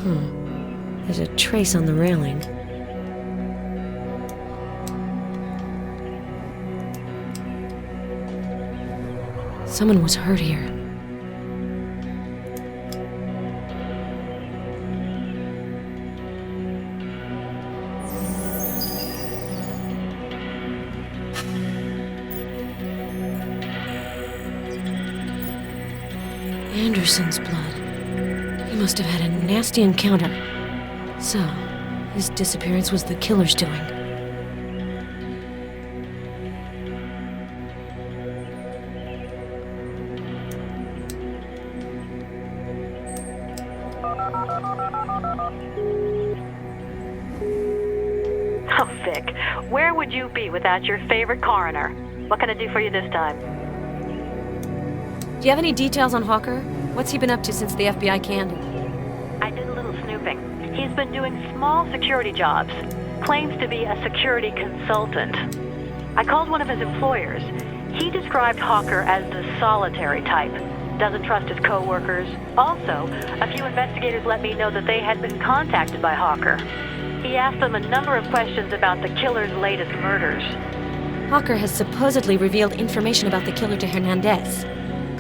There's a trace on the railing. Someone was hurt here. Anderson's blood. He must have had a nasty encounter. So, his disappearance was the killer's doing. Oh, Vic, where would you be without your favorite coroner? What can I do for you this time? Do you have any details on Hawker? What's he been up to since the FBI canned him? I did a little snooping. He's been doing small security jobs. Claims to be a security consultant. I called one of his employers. He described Hawker as the solitary type. Doesn't trust his co-workers. Also, a few investigators let me know that they had been contacted by Hawker. He asked them a number of questions about the killer's latest murders. Hawker has supposedly revealed information about the killer to Hernandez.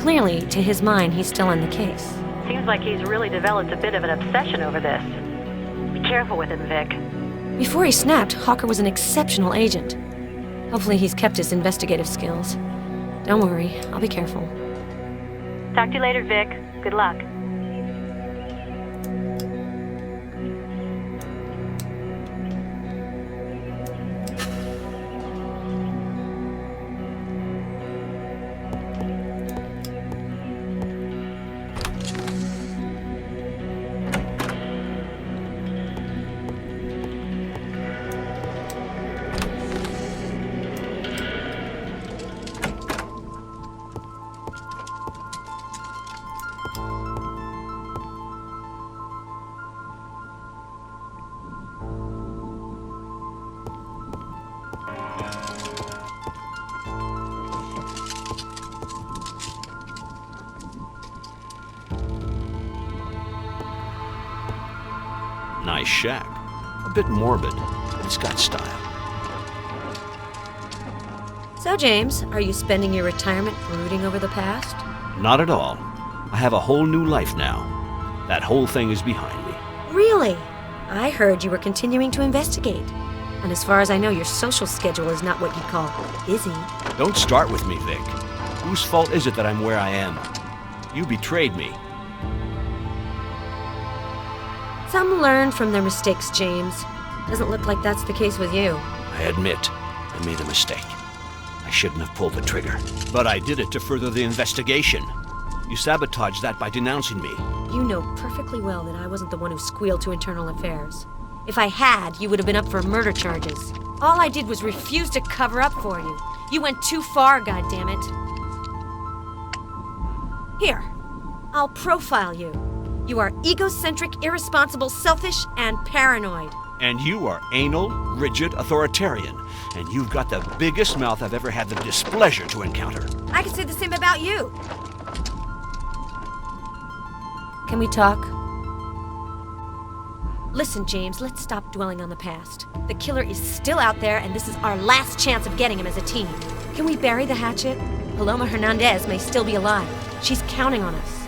Clearly, to his mind, he's still on the case. Seems like he's really developed a bit of an obsession over this. Be careful with him, Vic. Before he snapped, Hawker was an exceptional agent. Hopefully he's kept his investigative skills. Don't worry, I'll be careful. Talk to you later, Vic. Good luck. Nice shack. A bit morbid, but it's got style. So, James, are you spending your retirement brooding over the past? Not at all. I have a whole new life now. That whole thing is behind me. Really? I heard you were continuing to investigate. And as far as I know, your social schedule is not what you'd call busy. Don't start with me, Vic. Whose fault is it that I'm where I am? You betrayed me. Some learn from their mistakes, James. Doesn't look like that's the case with you. I admit, I made a mistake. I shouldn't have pulled the trigger. But I did it to further the investigation. You sabotaged that by denouncing me. You know perfectly well that I wasn't the one who squealed to Internal Affairs. If I had, you would have been up for murder charges. All I did was refuse to cover up for you. You went too far, goddammit. Here, I'll profile you. You are egocentric, irresponsible, selfish, and paranoid. And you are anal, rigid, authoritarian. And you've got the biggest mouth I've ever had the displeasure to encounter. I could say the same about you. Can we talk? Listen, James, let's stop dwelling on the past. The killer is still out there, and this is our last chance of getting him as a team. Can we bury the hatchet? Paloma Hernandez may still be alive. She's counting on us.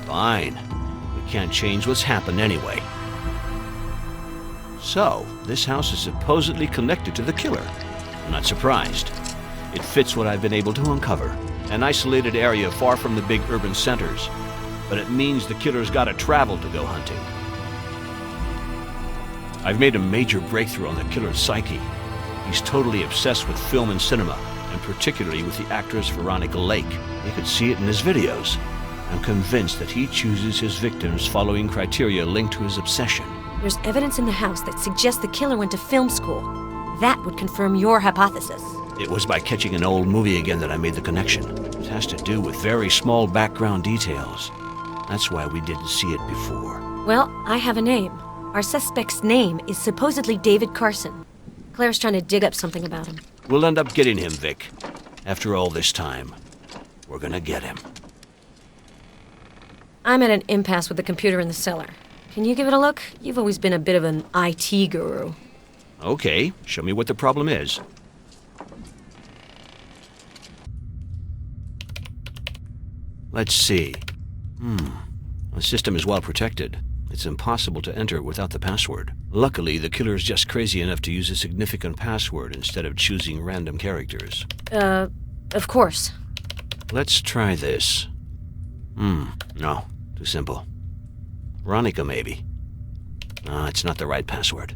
Fine. We can't change what's happened anyway. So, this house is supposedly connected to the killer. I'm not surprised. It fits what I've been able to uncover. An isolated area far from the big urban centers. But it means the killer's gotta travel to go hunting. I've made a major breakthrough on the killer's psyche. He's totally obsessed with film and cinema, and particularly with the actress Veronica Lake. You could see it in his videos. I'm convinced that he chooses his victims following criteria linked to his obsession. There's evidence in the house that suggests the killer went to film school. That would confirm your hypothesis. It was by catching an old movie again that I made the connection. It has to do with very small background details. That's why we didn't see it before. Well, I have a name. Our suspect's name is supposedly David Carson. Claire's trying to dig up something about him. We'll end up getting him, Vic. After all this time, we're gonna get him. I'm at an impasse with the computer in the cellar. Can you give it a look? You've always been a bit of an IT guru. Okay, show me what the problem is. Let's see. The system is well protected. It's impossible to enter without the password. Luckily, the killer is just crazy enough to use a significant password instead of choosing random characters. Of course. Let's try this. No, too simple. Veronica, maybe. No, it's not the right password.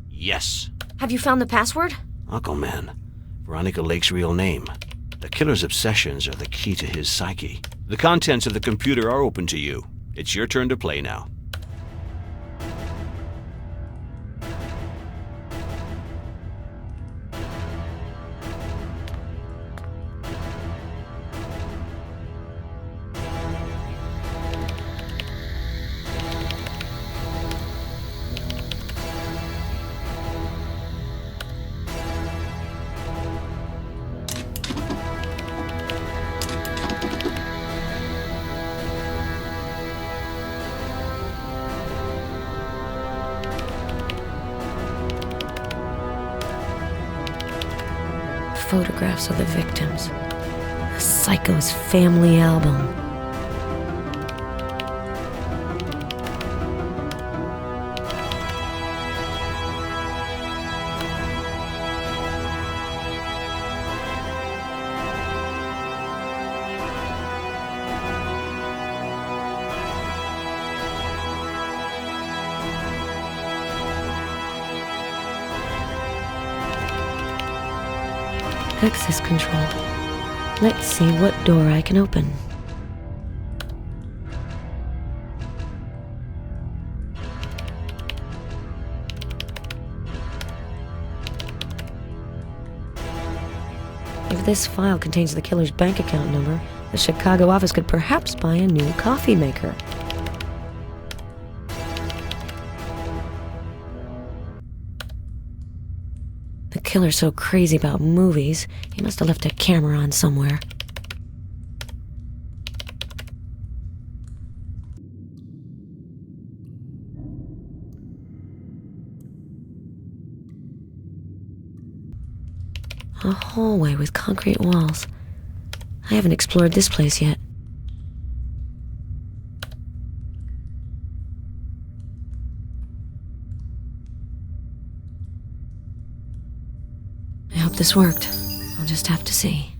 Yes. Have you found the password? Aquaman. Veronica Lake's real name. The killer's obsessions are the key to his psyche. The contents of the computer are open to you. It's your turn to play now. Photographs of the victims. The Psycho's family album. Access control. Let's see what door I can open. If this file contains the killer's bank account number, the Chicago office could perhaps buy a new coffee maker. The killer's so crazy about movies, he must have left a camera on somewhere. A hallway with concrete walls. I haven't explored this place yet. I hope this worked. I'll just have to see.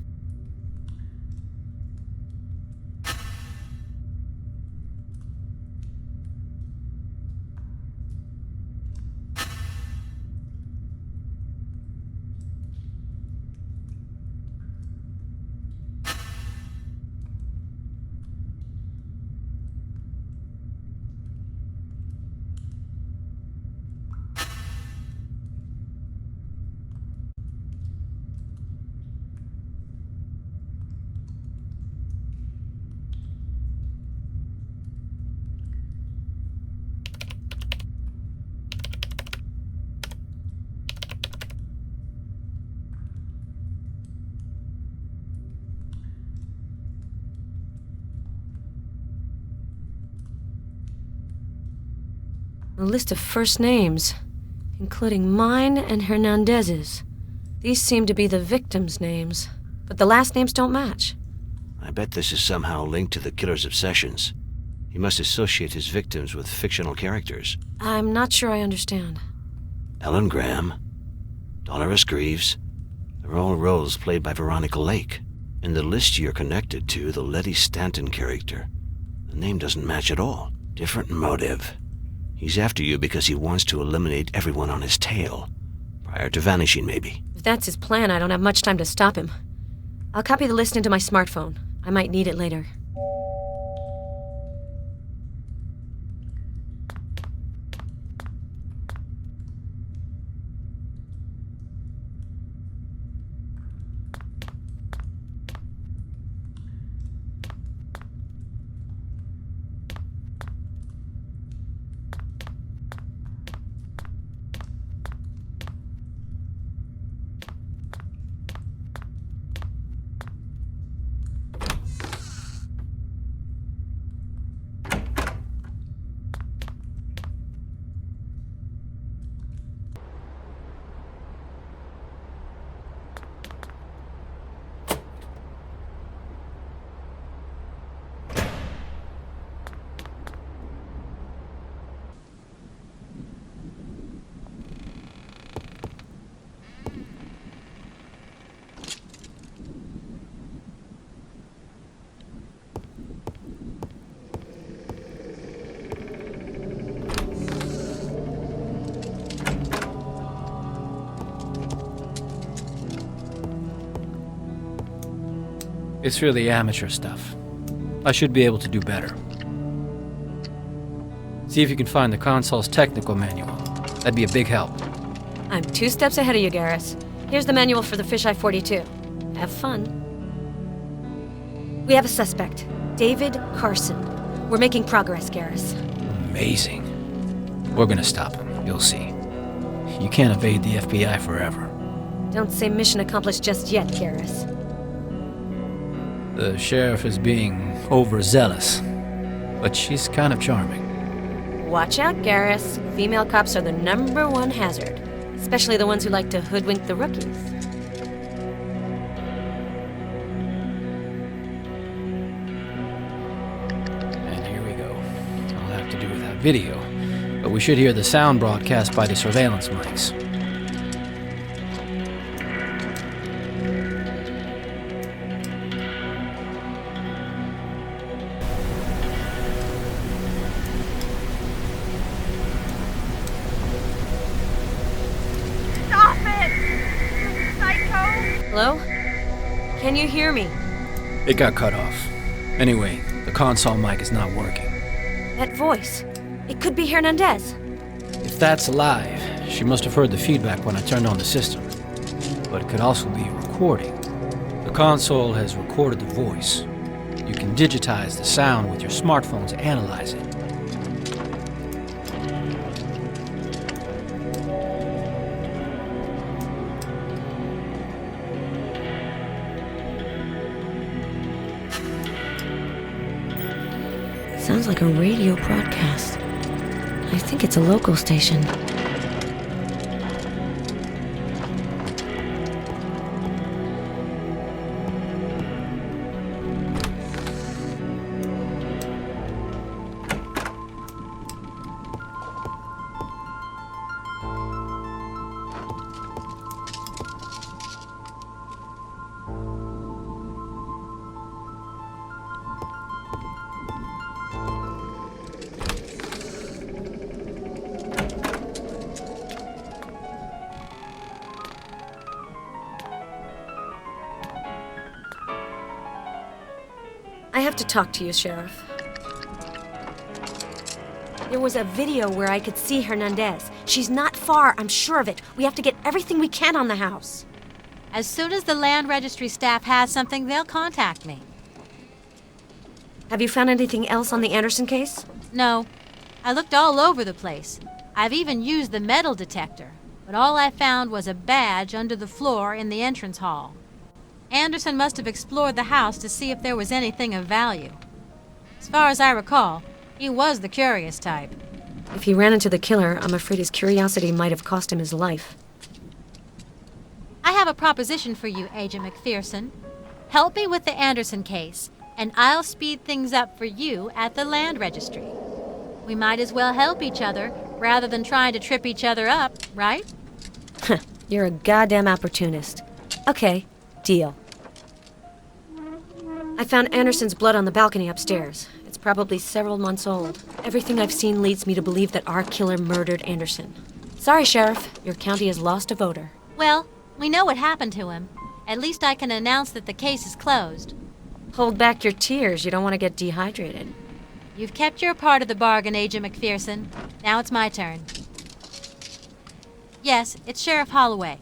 A list of first names, including mine and Hernandez's. These seem to be the victims' names, but the last names don't match. I bet this is somehow linked to the killer's obsessions. He must associate his victims with fictional characters. I'm not sure I understand. Ellen Graham, Dolores Greaves, they're all roles played by Veronica Lake. In the list you're connected to, the Letty Stanton character, the name doesn't match at all. Different motive. He's after you because he wants to eliminate everyone on his tail, prior to vanishing, maybe. If that's his plan, I don't have much time to stop him. I'll copy the list into my smartphone. I might need it later. It's really amateur stuff. I should be able to do better. See if you can find the console's technical manual. That'd be a big help. I'm 2 steps ahead of you, Garrus. Here's the manual for the Fisheye 42. Have fun. We have a suspect, David Carson. We're making progress, Garrus. Amazing. We're gonna stop him, you'll see. You can't evade the FBI forever. Don't say mission accomplished just yet, Garrus. The sheriff is being overzealous, but she's kind of charming. Watch out, Garrus. Female cops are the #1 hazard, especially the ones who like to hoodwink the rookies. And here we go. I'll have to do without video, but we should hear the sound broadcast by the surveillance mics. Hello? Can you hear me? It got cut off. Anyway, the console mic is not working. That voice. It could be Hernandez. If that's alive, she must have heard the feedback when I turned on the system. But it could also be a recording. The console has recorded the voice. You can digitize the sound with your smartphone to analyze it. Sounds like a radio broadcast. I think it's a local station. I have to talk to you, Sheriff. There was a video where I could see Hernandez. She's not far, I'm sure of it. We have to get everything we can on the house. As soon as the land registry staff has something, they'll contact me. Have you found anything else on the Anderson case? No, I looked all over the place. I've even used the metal detector, but all I found was a badge under the floor in the entrance hall. Anderson must have explored the house to see if there was anything of value. As far as I recall, he was the curious type. If he ran into the killer, I'm afraid his curiosity might have cost him his life. I have a proposition for you, Agent McPherson. Help me with the Anderson case, and I'll speed things up for you at the land registry. We might as well help each other rather than trying to trip each other up, right? You're a goddamn opportunist. Okay, deal. I found Anderson's blood on the balcony upstairs. It's probably several months old. Everything I've seen leads me to believe that our killer murdered Anderson. Sorry, Sheriff. Your county has lost a voter. Well, we know what happened to him. At least I can announce that the case is closed. Hold back your tears. You don't want to get dehydrated. You've kept your part of the bargain, Agent McPherson. Now it's my turn. Yes, it's Sheriff Holloway.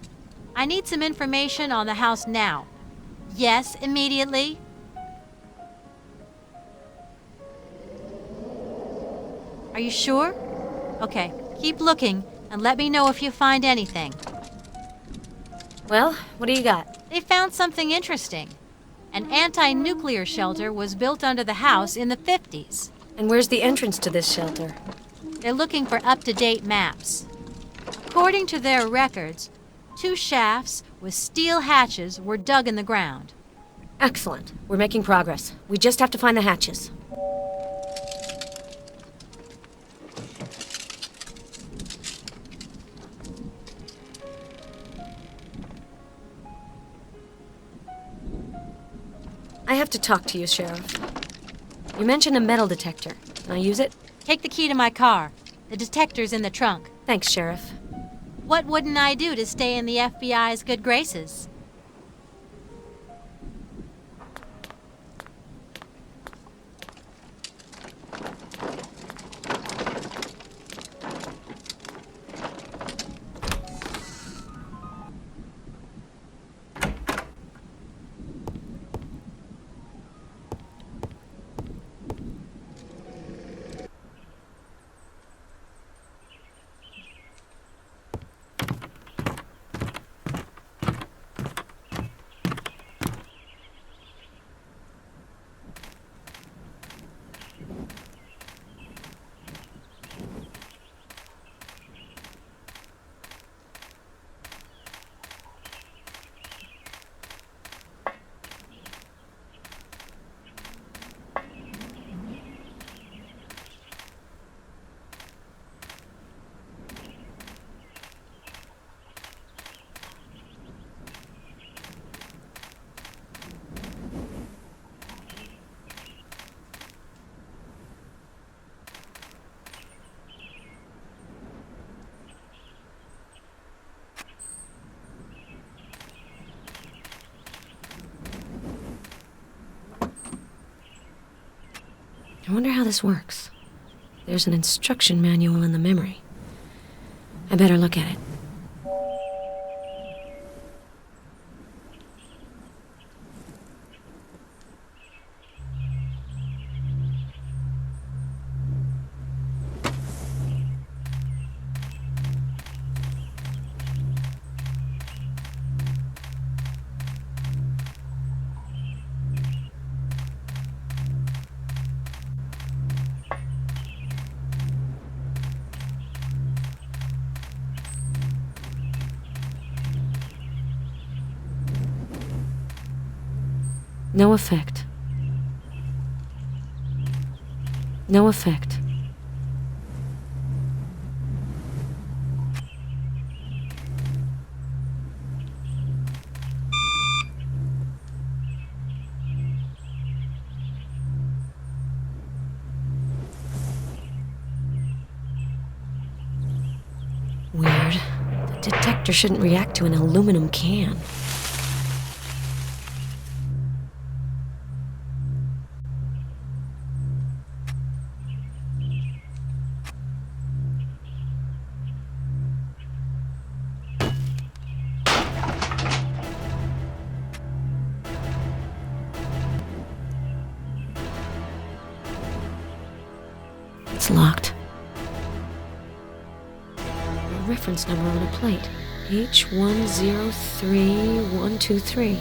I need some information on the house now. Yes, immediately. Are you sure? Okay, keep looking and let me know if you find anything. Well, what do you got? They found something interesting. An anti-nuclear shelter was built under the house in the 50s. And where's the entrance to this shelter? They're looking for up-to-date maps. According to their records, 2 shafts with steel hatches were dug in the ground. Excellent. We're making progress. We just have to find the hatches. I have to talk to you, Sheriff. You mentioned a metal detector. Can I use it? Take the key to my car. The detector's in the trunk. Thanks, Sheriff. What wouldn't I do to stay in the FBI's good graces? I wonder how this works. There's an instruction manual in the memory. I better look at it. No effect. No effect. Weird. The detector shouldn't react to an aluminum can. It's locked. A reference number on a plate. H103123.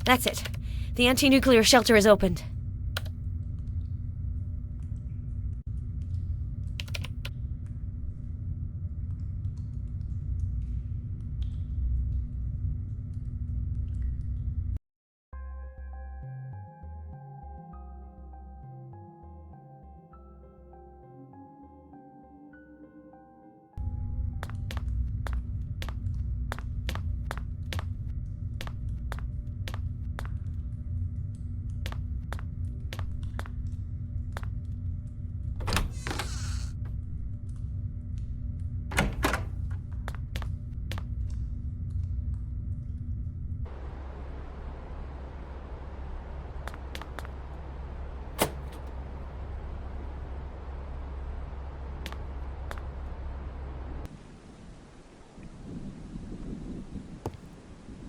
That's it. The anti-nuclear shelter is opened.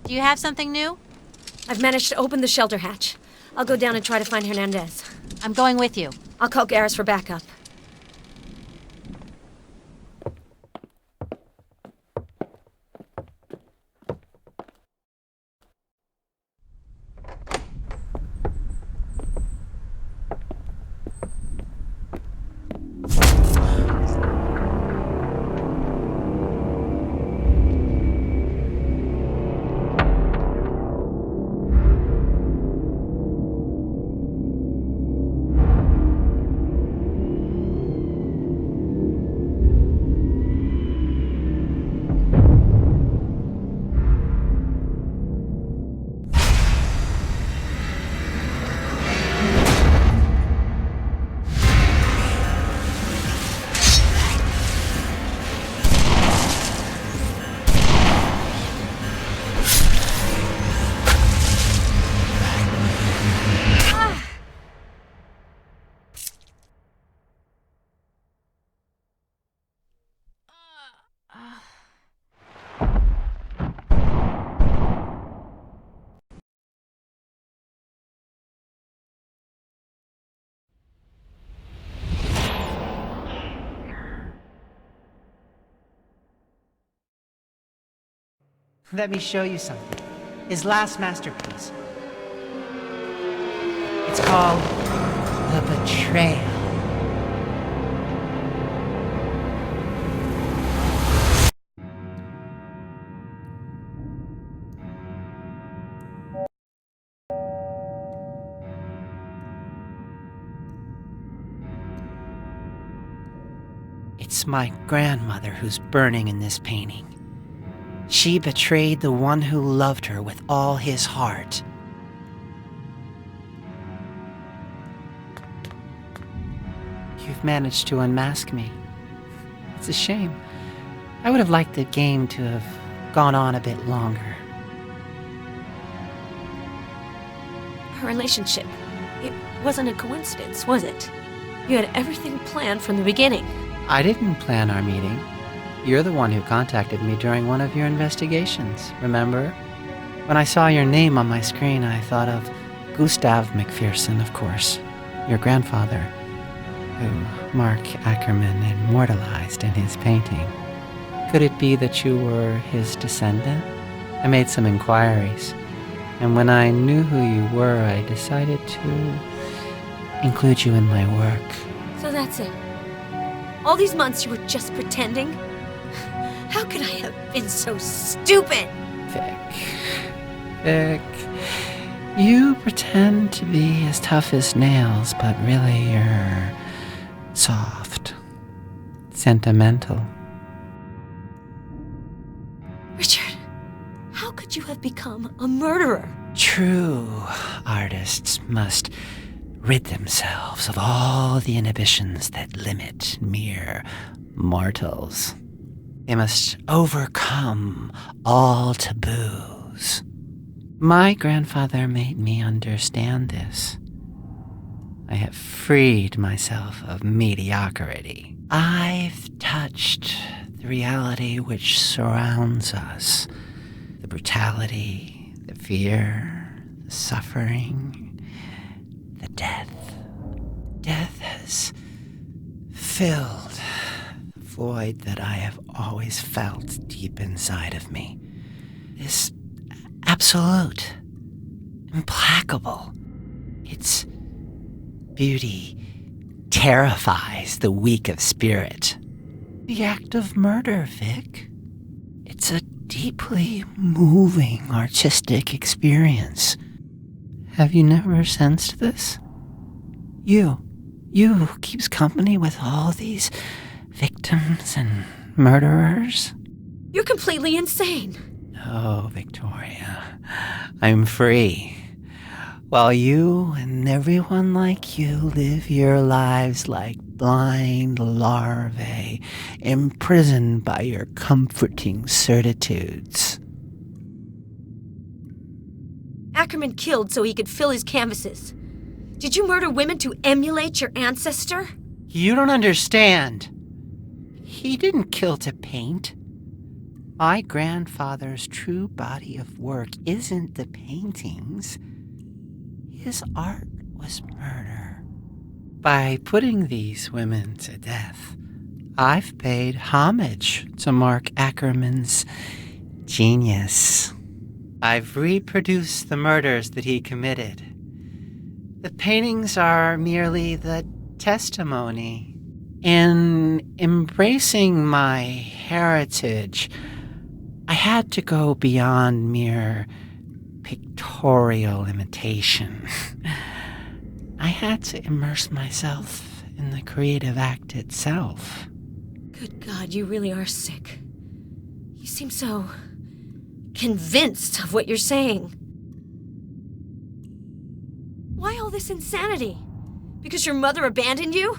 Do you have something new? I've managed to open the shelter hatch. I'll go down and try to find Hernandez. I'm going with you. I'll call Garrus for backup. Let me show you something. His last masterpiece. It's called The Betrayal. It's my grandmother who's burning in this painting. She betrayed the one who loved her with all his heart. You've managed to unmask me. It's a shame. I would have liked the game to have gone on a bit longer. Her relationship, it wasn't a coincidence, was it? You had everything planned from the beginning. I didn't plan our meeting. You're the one who contacted me during one of your investigations, remember? When I saw your name on my screen, I thought of Gustav McPherson, of course, your grandfather, who Mark Ackerman immortalized in his painting. Could it be that you were his descendant? I made some inquiries, and when I knew who you were, I decided to include you in my work. So that's it. All these months you were just pretending? How could I have been so stupid? Vic, you pretend to be as tough as nails, but really you're soft, sentimental. Richard, how could you have become a murderer? True artists must rid themselves of all the inhibitions that limit mere mortals. They must overcome all taboos. My grandfather made me understand this. I have freed myself of mediocrity. I've touched the reality which surrounds us. The brutality, the fear, the suffering, the death. Death has filled the void that I have always felt deep inside of me. This absolute, implacable. Its beauty terrifies the weak of spirit. The act of murder, Vic. It's a deeply moving artistic experience. Have you never sensed this? You who keeps company with all these victims and murderers? You're completely insane. Oh, Victoria, I'm free. While you and everyone like you live your lives like blind larvae, imprisoned by your comforting certitudes. Ackerman killed so he could fill his canvases. Did you murder women to emulate your ancestor? You don't understand. He didn't kill to paint. My grandfather's true body of work isn't the paintings. His art was murder. By putting these women to death, I've paid homage to Mark Ackerman's genius. I've reproduced the murders that he committed. The paintings are merely the testimony. In embracing my heritage, I had to go beyond mere pictorial imitation. I had to immerse myself in the creative act itself. Good God, you really are sick. You seem so convinced of what you're saying. Why all this insanity? Because your mother abandoned you?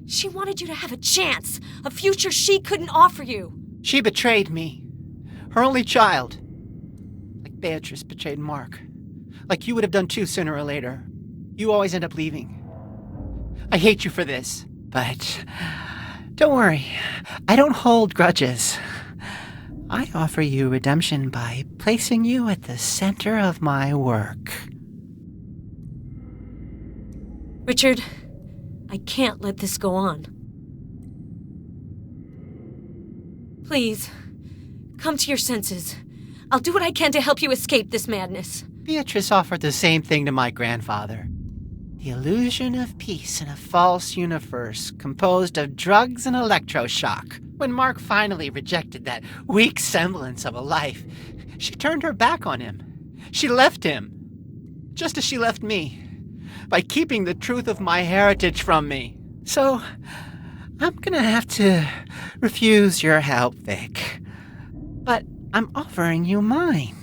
She wanted you to have a chance, a future she couldn't offer you. She betrayed me, her only child. Like Beatrice betrayed Mark. Like you would have done too sooner or later. You always end up leaving. I hate you for this. But don't worry, I don't hold grudges. I offer you redemption by placing you at the center of my work. Richard, I can't let this go on. Please, come to your senses. I'll do what I can to help you escape this madness. Beatrice offered the same thing to my grandfather. The illusion of peace in a false universe composed of drugs and electroshock. When Mark finally rejected that weak semblance of a life, she turned her back on him. She left him, just as she left me, by keeping the truth of my heritage from me. So, I'm gonna have to refuse your help, Vic. But I'm offering you mine.